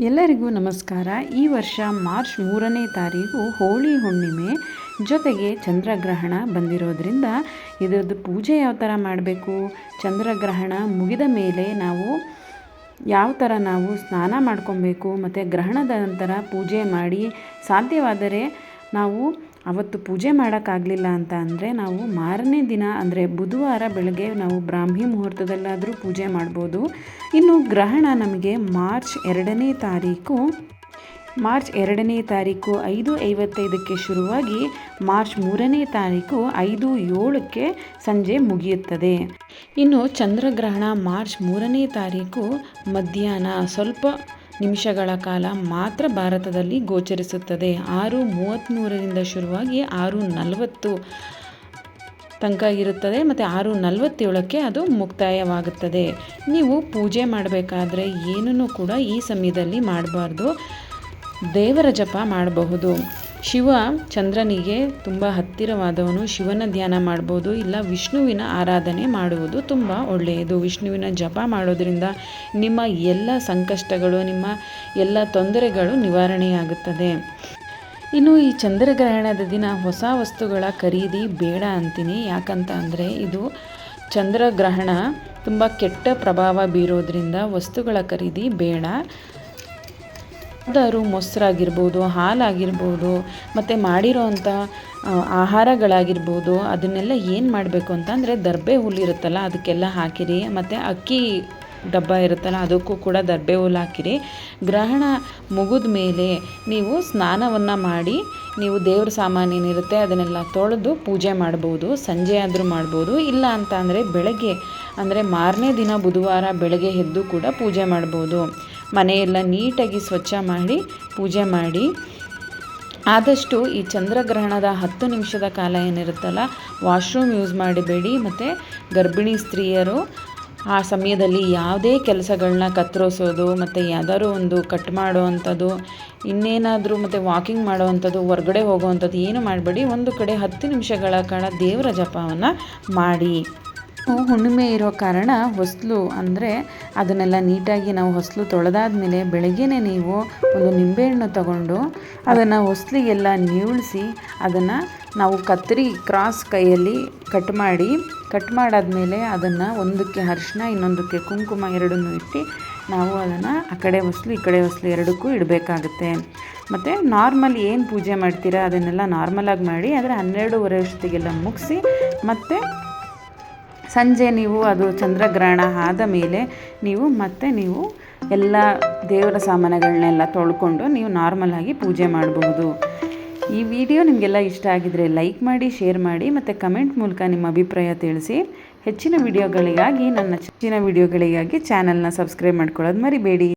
ಎಲ್ಲರಿಗೂ ನಮಸ್ಕಾರ. ಈ ವರ್ಷ ಮಾರ್ಚ್ 3ನೇ ತಾರೀಕು ಹೋಳಿ ಹುಣ್ಣಿಮೆ ಜೊತೆಗೆ ಚಂದ್ರಗ್ರಹಣ ಬಂದಿರೋದ್ರಿಂದ ಇದರದ್ದು ಪೂಜೆ ಯಾವ ಥರ ಮಾಡಬೇಕು, ಚಂದ್ರಗ್ರಹಣ ಮುಗಿದ ಮೇಲೆ ನಾವು ಯಾವ ಥರ ನಾವು ಸ್ನಾನ ಮಾಡ್ಕೊಬೇಕು ಮತ್ತು ಗ್ರಹಣದ ನಂತರ ಪೂಜೆ ಮಾಡಿ, ಸಾಧ್ಯವಾದರೆ ನಾವು ಅವತ್ತು ಪೂಜೆ ಮಾಡೋಕ್ಕಾಗಲಿಲ್ಲ ಅಂತ ಅಂದರೆ ನಾವು ಮಾರನೇ ದಿನ ಅಂದರೆ ಬುಧವಾರ ಬೆಳಗ್ಗೆ ನಾವು ಬ್ರಾಹ್ಮಿ ಮುಹೂರ್ತದಲ್ಲಾದರೂ ಪೂಜೆ ಮಾಡ್ಬೋದು. ಇನ್ನು ಗ್ರಹಣ ನಮಗೆ ಮಾರ್ಚ್ 2ನೇ ತಾರೀಕು 5:55ಕ್ಕೆ ಶುರುವಾಗಿ ಮಾರ್ಚ್ 3ನೇ ತಾರೀಕು 5:07ಕ್ಕೆ ಸಂಜೆ ಮುಗಿಯುತ್ತದೆ. ಇನ್ನು ಚಂದ್ರಗ್ರಹಣ ಮಾರ್ಚ್ 3ನೇ ತಾರೀಕು ಮಧ್ಯಾಹ್ನ ಸ್ವಲ್ಪ ನಿಮಿಷಗಳ ಕಾಲ ಮಾತ್ರ ಭಾರತದಲ್ಲಿ ಗೋಚರಿಸುತ್ತದೆ. 6:33ರಿಂದ ಶುರುವಾಗಿ 6:40 ತನಕ ಇರುತ್ತದೆ ಮತ್ತು 6:47ಕ್ಕೆ ಅದು ಮುಕ್ತಾಯವಾಗುತ್ತದೆ. ನೀವು ಪೂಜೆ ಮಾಡಬೇಕಾದ್ರೆ ಏನನ್ನು ಕೂಡ ಈ ಸಮಯದಲ್ಲಿ ಮಾಡಬಾರ್ದು. ದೇವರ ಜಪ ಮಾಡಬಹುದು. ಶಿವ ಚಂದ್ರನಿಗೆ ತುಂಬ ಹತ್ತಿರವಾದವನು, ಶಿವನ ಧ್ಯಾನ ಮಾಡ್ಬೋದು, ಇಲ್ಲ ವಿಷ್ಣುವಿನ ಆರಾಧನೆ ಮಾಡುವುದು ತುಂಬ ಒಳ್ಳೆಯದು. ವಿಷ್ಣುವಿನ ಜಪ ಮಾಡೋದ್ರಿಂದ ನಿಮ್ಮ ಎಲ್ಲ ಸಂಕಷ್ಟಗಳು, ನಿಮ್ಮ ಎಲ್ಲ ತೊಂದರೆಗಳು ನಿವಾರಣೆಯಾಗುತ್ತದೆ. ಇನ್ನು ಈ ಚಂದ್ರಗ್ರಹಣದ ದಿನ ಹೊಸ ವಸ್ತುಗಳ ಖರೀದಿ ಬೇಡ ಅಂತೀನಿ. ಯಾಕಂತ ಅಂದರೆ ಇದು ಚಂದ್ರಗ್ರಹಣ ತುಂಬ ಕೆಟ್ಟ ಪ್ರಭಾವ ಬೀರೋದ್ರಿಂದ ವಸ್ತುಗಳ ಖರೀದಿ ಬೇಡ. ಯಾವ್ದಾದ್ರು ಮೊಸರಾಗಿರ್ಬೋದು, ಹಾಲಾಗಿರ್ಬೋದು, ಮತ್ತು ಮಾಡಿರೋವಂಥ ಆಹಾರಗಳಾಗಿರ್ಬೋದು, ಅದನ್ನೆಲ್ಲ ಏನು ಮಾಡಬೇಕು ಅಂತಂದರೆ ದರ್ಬೆ ಹುಲ್ಲಿರುತ್ತಲ್ಲ ಅದಕ್ಕೆಲ್ಲ ಹಾಕಿರಿ. ಮತ್ತು ಅಕ್ಕಿ ಡಬ್ಬ ಇರುತ್ತಲ್ಲ ಅದಕ್ಕೂ ಕೂಡ ದರ್ಬೆ ಹುಲ್ಲು ಹಾಕಿರಿ. ಗ್ರಹಣ ಮುಗಿದ ಮೇಲೆ ನೀವು ಸ್ನಾನವನ್ನು ಮಾಡಿ, ನೀವು ದೇವ್ರ ಸಾಮಾನು ಏನಿರುತ್ತೆ ಅದನ್ನೆಲ್ಲ ತೊಳೆದು ಪೂಜೆ ಮಾಡ್ಬೋದು. ಸಂಜೆ ಆದರೂ ಮಾಡ್ಬೋದು. ಇಲ್ಲ ಅಂತ ಅಂದರೆ ಬೆಳಗ್ಗೆ ಅಂದರೆ ಮಾರನೇ ದಿನ ಬುಧವಾರ ಬೆಳಗ್ಗೆ ಎದ್ದು ಕೂಡ ಪೂಜೆ ಮಾಡ್ಬೋದು. ಮನೆಯೆಲ್ಲ ನೀಟಾಗಿ ಸ್ವಚ್ಛ ಮಾಡಿ ಪೂಜೆ ಮಾಡಿ. ಆದಷ್ಟು ಈ ಚಂದ್ರಗ್ರಹಣದ 10 ನಿಮಿಷದ ಕಾಲ ಏನಿರುತ್ತಲ್ಲ ವಾಶ್ರೂಮ್ ಯೂಸ್ ಮಾಡಬೇಡಿ. ಮತ್ತು ಗರ್ಭಿಣಿ ಸ್ತ್ರೀಯರು ಆ ಸಮಯದಲ್ಲಿ ಯಾವುದೇ ಕೆಲಸಗಳನ್ನ ಕತ್ತರಿಸೋದು ಮತ್ತು ಯಾವ್ದಾದ್ರು ಒಂದು ಕಟ್ ಮಾಡೋ ಅಂಥದ್ದು, ಇನ್ನೇನಾದರೂ ಮತ್ತು ವಾಕಿಂಗ್ ಮಾಡೋ ಅಂಥದ್ದು, ಹೊರಗಡೆ ಹೋಗೋವಂಥದ್ದು ಏನು ಮಾಡಬೇಡಿ. ಒಂದು ಕಡೆ 10 ನಿಮಿಷಗಳ ಕಾಲ ದೇವರ ಜಪವನ್ನು ಮಾಡಿ. ಹುಣ್ಣಿಮೆ ಇರೋ ಕಾರಣ ಹೊಸಲು ಅಂದರೆ ಅದನ್ನೆಲ್ಲ ನೀಟಾಗಿ ನಾವು ಹೊಸಲು ತೊಳೆದಾದ್ಮೇಲೆ ಬೆಳಗ್ಗೆನೇ ನೀವು ಒಂದು ನಿಂಬೆಹಣ್ಣು ತಗೊಂಡು ಅದನ್ನು ಹೊಸಲಿಗೆಲ್ಲ ನೀವುಳಿಸಿ ಅದನ್ನು ನಾವು ಕತ್ತರಿ ಕ್ರಾಸ್ ಕೈಯಲ್ಲಿ ಕಟ್ ಮಾಡಾದ್ಮೇಲೆ ಅದನ್ನು ಒಂದಕ್ಕೆ ಅರಿಶಿನ ಇನ್ನೊಂದಕ್ಕೆ ಕುಂಕುಮ ಎರಡನ್ನೂ ಇಟ್ಟು ನಾವು ಅದನ್ನು ಆ ಕಡೆ ಹೊಸಲು ಈ ಕಡೆ ಹೊಸಲು ಎರಡಕ್ಕೂ ಇಡಬೇಕಾಗುತ್ತೆ. ಮತ್ತು ನಾರ್ಮಲ್ ಏನು ಪೂಜೆ ಮಾಡ್ತೀರಾ ಅದನ್ನೆಲ್ಲ ನಾರ್ಮಲಾಗಿ ಮಾಡಿ. ಆದರೆ 12:30 ಅಷ್ಟೊತ್ತಿಗೆಲ್ಲ ಮುಗಿಸಿ ಮತ್ತು ಸಂಜೆ ನೀವು ಅದು ಚಂದ್ರಗ್ರಹಣ ಆದ ಮೇಲೆ ನೀವು ಎಲ್ಲ ದೇವರ ಸಾಮಾನುಗಳನ್ನೆಲ್ಲ ತೊಳ್ಕೊಂಡು ನೀವು ನಾರ್ಮಲಾಗಿ ಪೂಜೆ ಮಾಡಬಹುದು. ಈ ವಿಡಿಯೋ ನಿಮಗೆಲ್ಲ ಇಷ್ಟ ಆಗಿದರೆ ಲೈಕ್ ಮಾಡಿ, ಶೇರ್ ಮಾಡಿ ಮತ್ತು ಕಮೆಂಟ್ ಮೂಲಕ ನಿಮ್ಮ ಅಭಿಪ್ರಾಯ ತಿಳಿಸಿ. ಹೆಚ್ಚಿನ ವಿಡಿಯೋಗಳಿಗಾಗಿ ಚಾನಲ್ನ ಸಬ್ಸ್ಕ್ರೈಬ್ ಮಾಡ್ಕೊಳ್ಳೋದು ಮರಿಬೇಡಿ.